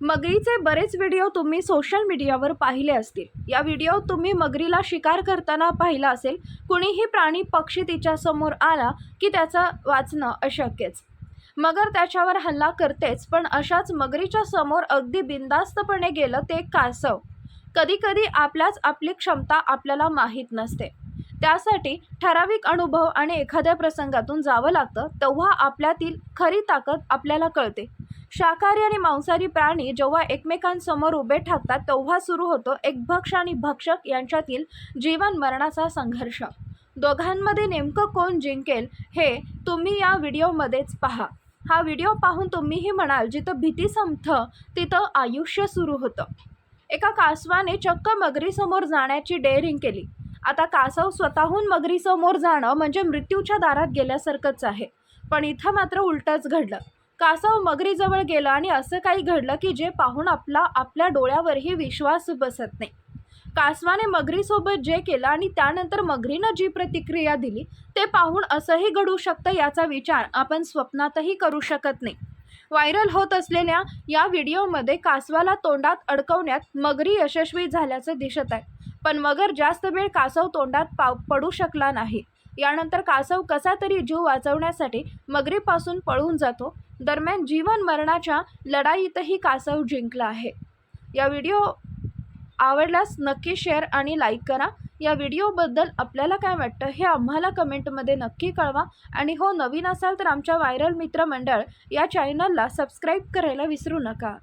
मगरीचे बरेच व्हिडिओ तुम्ही सोशल मीडियावर पाहिले असतील। या व्हिडिओत तुम्ही मगरीला शिकार करताना पाहिलं असेल। कुणीही प्राणी पक्षी तिच्या समोर आला की त्याचं वाचणं अशक्यच। मगर त्याच्यावर हल्ला करतेच, पण अशाच मगरीच्या समोर अगदी बिनधास्तपणे गेलं ते कासव। कधीकधी आपली क्षमता आपल्याला माहीत नसते, त्यासाठी ठराविक अनुभव आणि एखाद्या प्रसंगातून जावं लागतं, तेव्हा आपल्यातील खरी ताकद आपल्याला कळते। शाकाहारी आणि मांसाहारी प्राणी जेव्हा एकमेकांसमोर उभे ठाकतात तेव्हा सुरू होतो एक भक्ष आणि भक्षक यांच्यातील जीवन मरणाचा संघर्ष। दोघांमध्ये नेमकं कोण जिंकेल हे तुम्ही या व्हिडिओमध्येच पहा। हा व्हिडिओ पाहून तुम्हीही म्हणाल, जिथं भीती संपतं तिथं आयुष्य सुरू होतं। एका कासवाने चक्क मगरीसमोर जाण्याची डेअरिंग केली। आता कासव स्वतःहून मगरीसमोर जाणं म्हणजे मृत्यूच्या दारात गेल्यासारखंच आहे, पण इथं मात्र उलटंच घडलं। कासव मगरीजवळ गेला आणि असं काही घडलं की जे पाहून आपल्या डोळ्यावरही विश्वास बसत नाही। कासवाने मगरीसोबत जे केलं आणि त्यानंतर मगरीनं जी प्रतिक्रिया दिली ते पाहून असंही घडू शकतं याचा विचार आपण स्वप्नातही करू शकत नाही। व्हायरल होत असलेल्या या व्हिडिओमध्ये कासवाला तोंडात अडकवण्यात मगरी यशस्वी झाल्याचं दिसत आहे, पण मगर जास्त वेळ कासव तोंडात पडू शकला नाही। यानंतर कासव कसा तरी जीव वाचवण्यासाठी मगरीपासून पळून जातो। दरम्यान जीवन मरणाच्या लढाईतही कासव जिंकला आहे। या व्हिडिओ आवडल्यास नक्की शेअर आणि लाईक करा। या व्हिडिओबद्दल आपल्याला काय वाटतं हे आम्हाला कमेंटमध्ये नक्की कळवा। आणि हो, नवीन असाल तर आमच्या व्हायरल मित्र मंडळ या चॅनलला सबस्क्राईब करायला विसरू नका।